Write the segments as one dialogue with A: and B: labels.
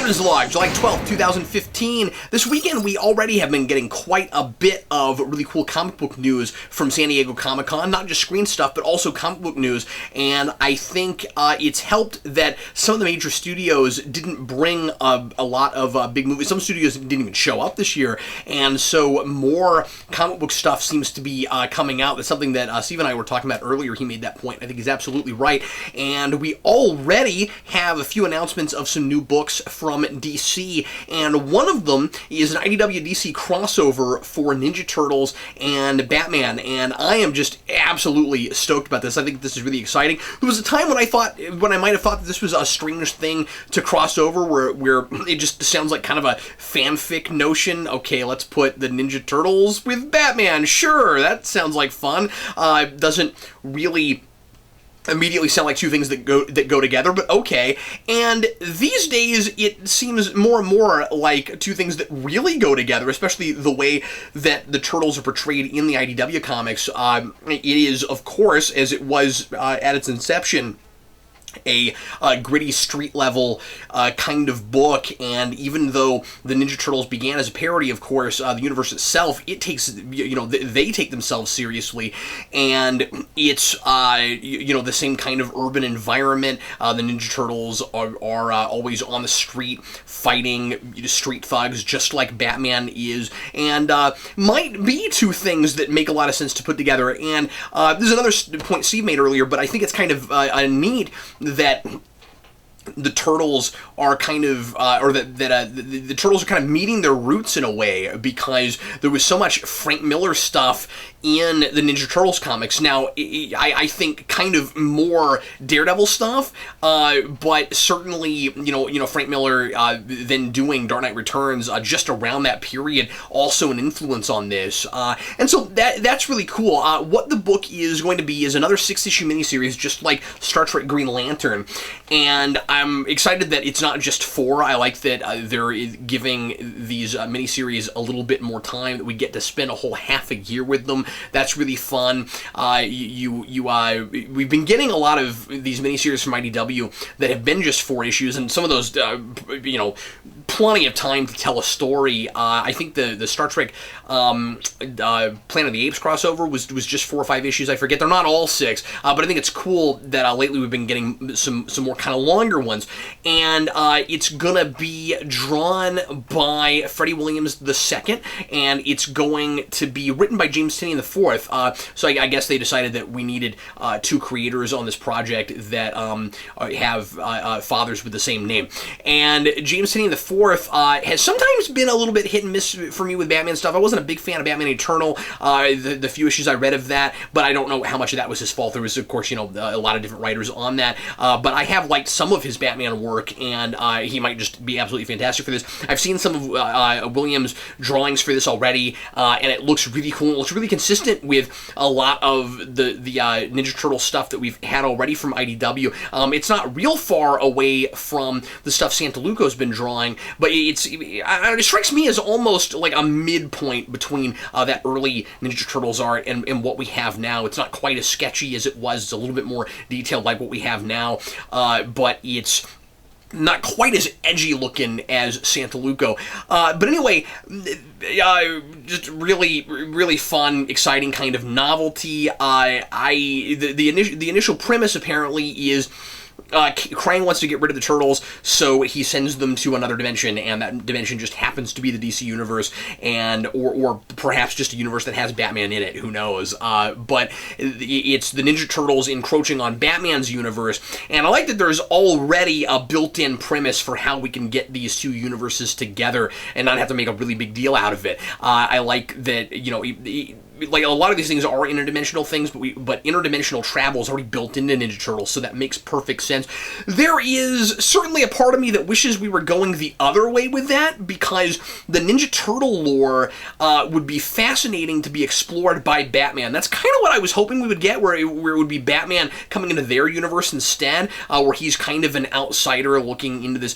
A: Captain's Log, July 12th, 2015. This weekend, we already have been getting quite a bit of really cool comic book news from San Diego Comic-Con. Not just screen stuff, but also comic book news. And I think it's helped that some of the major studios didn't bring a lot of big movies. Some studios didn't even show up this year. And so more comic book stuff seems to be coming out. That's something that Steve and I were talking about earlier. He made that point. I think he's absolutely right. And we already have a few announcements of some new books from DC, and one of them is an IDW and DC crossover for Ninja Turtles and Batman, and I am just absolutely stoked about this. I think this is really exciting. There was a time when I might have thought that this was a strange thing to cross over, where it just sounds like kind of a fanfic notion. Okay, let's put the Ninja Turtles with Batman. Sure, that sounds like fun. Doesn't really immediately sound like two things that go together, but okay. And these days, it seems more and more like two things that really go together, especially the way that the Turtles are portrayed in the IDW comics. It is, of course, as it was at its inception, a gritty street level kind of book, and even though the Ninja Turtles began as a parody, of course, the universe itself, it takes, they take themselves seriously, and it's the same kind of urban environment. The Ninja Turtles are always on the street fighting street thugs, just like Batman is, and might be two things that make a lot of sense to put together. And there's another point Steve made earlier, but I think it's kind of neat that the Turtles are kind of, the Turtles are kind of meeting their roots in a way, because there was so much Frank Miller stuff in the Ninja Turtles comics. Now, I think kind of more Daredevil stuff, but certainly, Frank Miller then doing Dark Knight Returns just around that period, also an influence on this. And so that's really cool. What the book is going to be is another 6-issue miniseries, just like Star Trek Green Lantern, and I'm excited that it's not just 4. I like that they're giving these miniseries a little bit more time, that we get to spend a whole half a year with them. That's really fun. We've been getting a lot of these miniseries from IDW that have been just 4 issues, and some of those, plenty of time to tell a story. I think the Star Trek Planet of the Apes crossover was just 4 or 5 issues. I forget. They're not all 6, but I think it's cool that lately we've been getting some more kind of longer ones, and it's gonna be drawn by Freddie Williams II, and it's going to be written by James Tynion IV. So I guess they decided that we needed 2 creators on this project that have fathers with the same name. And James Tynion IV has sometimes been a little bit hit and miss for me with Batman stuff. I wasn't a big fan of Batman Eternal, the few issues I read of that, but I don't know how much of that was his fault. There was, of course, a lot of different writers on that, but I have liked some of his Batman work, and he might just be absolutely fantastic for this. I've seen some of Williams' drawings for this already, and it looks really cool. It looks really consistent with a lot of the Ninja Turtle stuff that we've had already from IDW. It's not real far away from the stuff Santaluco's been drawing, but it strikes me as almost like a midpoint between that early Ninja Turtles art and what we have now. It's not quite as sketchy as it was. It's a little bit more detailed like what we have now, but it's not quite as edgy looking as Santaluco. But anyway, just really fun, exciting kind of novelty. The initial premise apparently is Krang wants to get rid of the Turtles, so he sends them to another dimension, and that dimension just happens to be the DC universe, and or perhaps just a universe that has Batman in it, who knows. But it's the Ninja Turtles encroaching on Batman's universe, and I like that there's already a built-in premise for how we can get these two universes together and not have to make a really big deal out of it. I like that, like a lot of these things are interdimensional things, but interdimensional travel is already built into Ninja Turtles, so that makes perfect sense. There is certainly a part of me that wishes we were going the other way with that, because the Ninja Turtle lore would be fascinating to be explored by Batman. That's kind of what I was hoping we would get, where it would be Batman coming into their universe instead, where he's kind of an outsider looking into this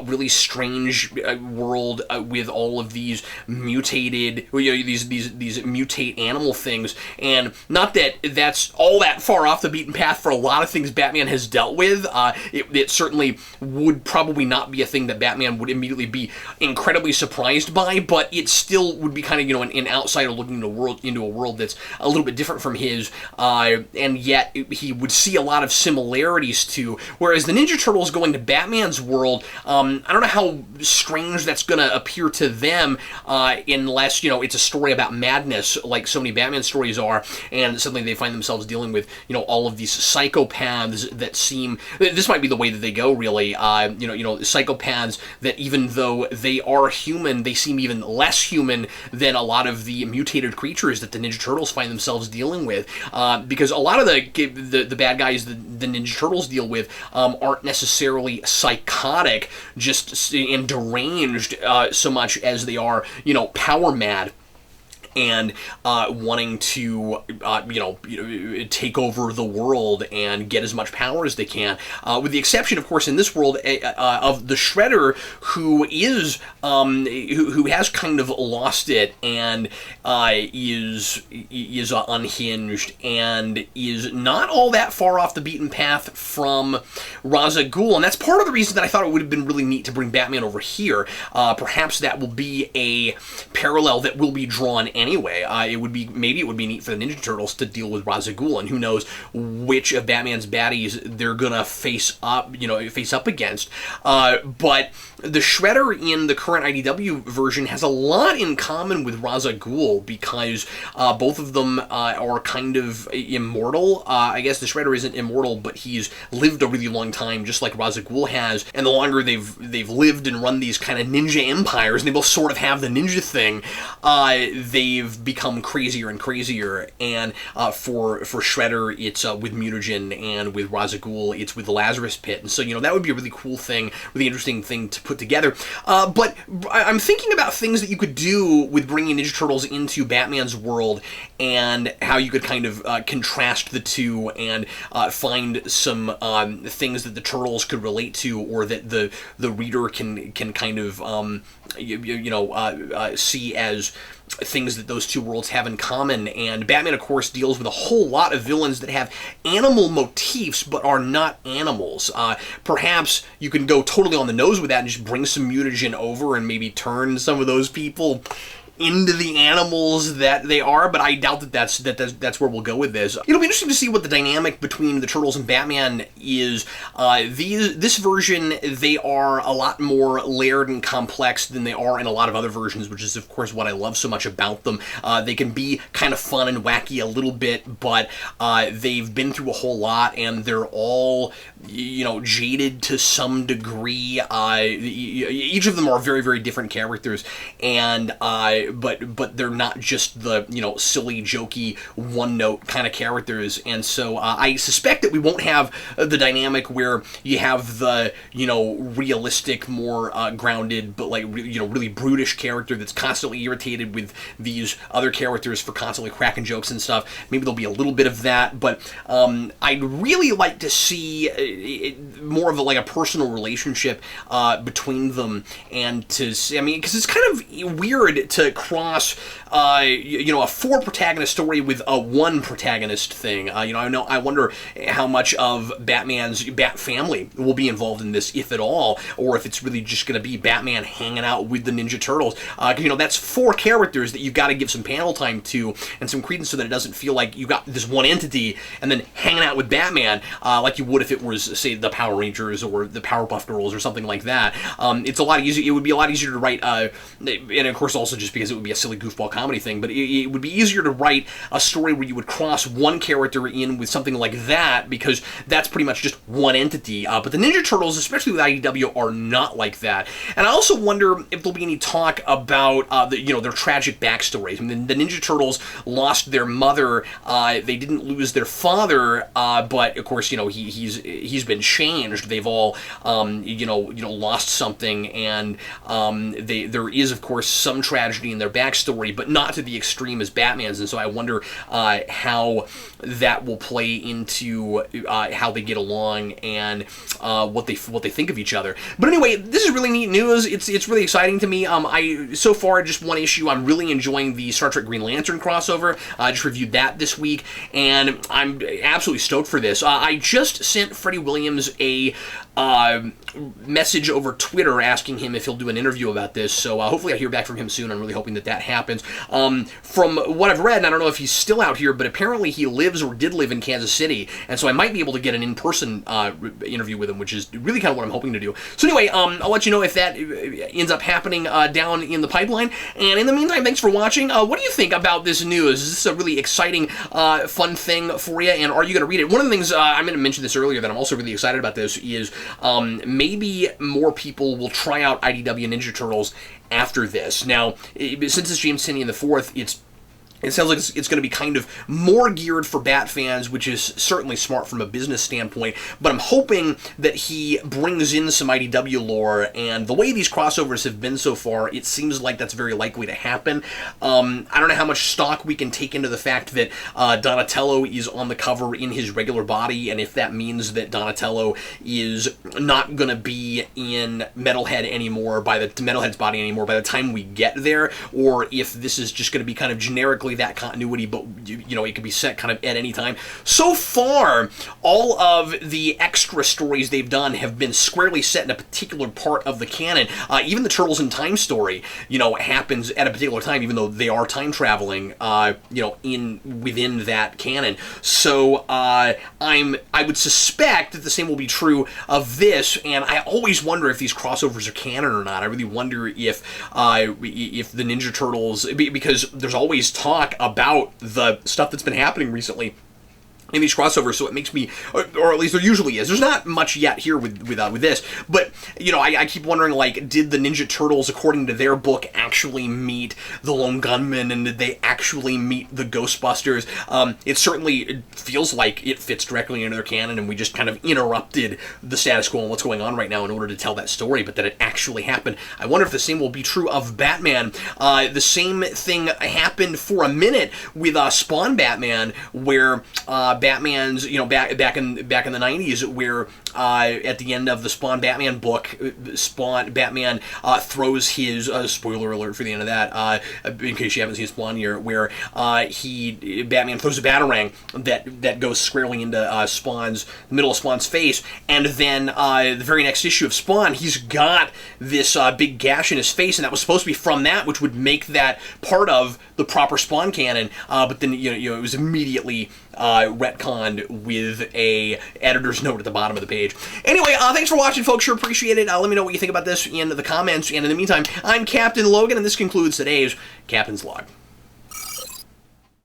A: really strange world with all of these mutated, these mutate animal things, and not that that's all that far off the beaten path for a lot of things Batman has dealt with. It certainly would probably not be a thing that Batman would immediately be incredibly surprised by, but it still would be kind of, you know, an outsider looking into a world that's a little bit different from his, and yet he would see a lot of similarities to, whereas the Ninja Turtles going to Batman's world, I don't know how strange that's going to appear to them, unless, you know, it's a story about madness like so many Batman stories are, and suddenly they find themselves dealing with, you know, all of these psychopaths that seem, this might be the way that they go, really, you know, psychopaths that even though they are human, they seem even less human than a lot of the mutated creatures that the Ninja Turtles find themselves dealing with, because a lot of the bad guys the Ninja Turtles deal with aren't necessarily psychotic, just and deranged so much as they are, you know, power mad and wanting to, you know, take over the world and get as much power as they can. With the exception, of course, in this world of the Shredder, who is who has kind of lost it and is unhinged and is not all that far off the beaten path from Ra's al Ghul, and that's part of the reason that I thought it would have been really neat to bring Batman over here. Perhaps that will be a parallel that will be drawn anyway. Maybe it would be neat for the Ninja Turtles to deal with Ra's al Ghul, and who knows which of Batman's baddies they're gonna face up against. But the Shredder in the current IDW version has a lot in common with Ra's al Ghul, because both of them are kind of immortal. I guess the Shredder isn't immortal, but he's lived a really long time, just like Ra's al Ghul has. And the longer they've lived and run these kind of ninja empires, and they both sort of have the ninja thing, they've become crazier and crazier. And for Shredder, it's with mutagen, and with Ra's al Ghul, it's with the Lazarus Pit. And so, you know, that would be a really cool thing, really interesting thing to put together. But I'm thinking about things that you could do with bringing Ninja Turtles into Batman's world, and how you could kind of contrast the two and find some things that the Turtles could relate to, or that the reader can kind of see as things that those two worlds have in common. And Batman, of course, deals with a whole lot of villains that have animal motifs but are not animals. Perhaps you can go totally on the nose with that and just bring some mutagen over and maybe turn some of those people into the animals that they are, but I doubt that that's where we'll go with this. It'll be interesting to see what the dynamic between the Turtles and Batman is. This version, they are a lot more layered and complex than they are in a lot of other versions, which is, of course, what I love so much about them. They can be kind of fun and wacky a little bit, but they've been through a whole lot, and they're all, you know, jaded to some degree. Each of them are very, very different characters, and but they're not just the, you know, silly, jokey, one-note kind of characters. And so I suspect that we won't have the dynamic where you have the, you know, realistic, more grounded, but like, you know, really brutish character that's constantly irritated with these other characters for constantly cracking jokes and stuff. Maybe there'll be a little bit of that, but I'd really like to see more of a personal relationship between them, and to see, I mean, because it's kind of weird to cross, you know, a 4-protagonist story with a 1-protagonist thing. You know, I wonder how much of Batman's Bat family will be involved in this, if at all, or if it's really just going to be Batman hanging out with the Ninja Turtles. You know, that's 4 characters that you've got to give some panel time to and some credence, so that it doesn't feel like you got this one entity and then hanging out with Batman like you would if it was, say, the Power Rangers or the Powerpuff Girls or something like that. It's a lot easier. It would be a lot easier to write, and of course also just because it would be a silly goofball comedy thing, but it would be easier to write a story where you would cross one character in with something like that, because that's pretty much just one entity. But the Ninja Turtles, especially with IDW, are not like that. And I also wonder if there'll be any talk about their tragic backstories. I mean, the Ninja Turtles lost their mother. They didn't lose their father, but of course, you know, he's been changed. They've all lost something, and there is, of course, some tragedy and their backstory, but not to the extreme as Batman's, and so I wonder how that will play into how they get along and what they think of each other. But anyway, this is really neat news. It's really exciting to me. So far, just one issue. I'm really enjoying the Star Trek Green Lantern crossover. I just reviewed that this week, and I'm absolutely stoked for this. I just sent Freddie Williams a message over Twitter asking him if he'll do an interview about this, so hopefully I hear back from him soon. I'm really hoping that happens. From what I've read, and I don't know if he's still out here, but apparently he lives or did live in Kansas City, and so I might be able to get an in-person interview with him, which is really kind of what I'm hoping to do. So anyway, I'll let you know if that ends up happening down in the pipeline, and in the meantime, thanks for watching. What do you think about this news? Is this a really exciting, fun thing for you, and are you going to read it? One of the things, I'm going to mention this earlier, that I'm also really excited about this is maybe more people will try out IDW Ninja Turtles after this. Now, since it's James Tynion IV, it sounds like it's going to be kind of more geared for Bat fans, which is certainly smart from a business standpoint, but I'm hoping that he brings in some IDW lore, and the way these crossovers have been so far, it seems like that's very likely to happen. I don't know how much stock we can take into the fact that Donatello is on the cover in his regular body, and if that means that Donatello is not going to be in Metalhead's body anymore by the time we get there, or if this is just going to be kind of generically that continuity, but you know, it could be set kind of at any time. So far, all of the extra stories they've done have been squarely set in a particular part of the canon. Even the Turtles in Time story, you know, happens at a particular time, even though they are time traveling, you know, within that canon. So I would suspect that the same will be true of this, and I always wonder if these crossovers are canon or not. I really wonder if the Ninja Turtles, because there's always talk about the stuff that's been happening recently in these crossovers, so it makes me, or at least there usually is. There's not much yet here with this, but you know, I keep wondering, like, did the Ninja Turtles, according to their book, actually meet the Lone Gunman, and did they actually meet the Ghostbusters? It certainly feels like it fits directly into their canon, and we just kind of interrupted the status quo and what's going on right now in order to tell that story, but that it actually happened. I wonder if the same will be true of Batman. The same thing happened for a minute with Spawn Batman, where Batman's, you know, back in the 90s, where at the end of the Spawn Batman book, Batman throws his, spoiler alert for the end of that, in case you haven't seen Spawn here, where Batman throws a Batarang that goes squarely into the middle of Spawn's face, and then the very next issue of Spawn, he's got this big gash in his face, and that was supposed to be from that, which would make that part of the proper Spawn canon, but then you know, it was immediately retconned with a editor's note at the bottom of the page. Anyway, thanks for watching, folks. Sure appreciate it. Let me know what you think about this in the comments. And in the meantime, I'm Captain Logan, and this concludes today's Captain's Log.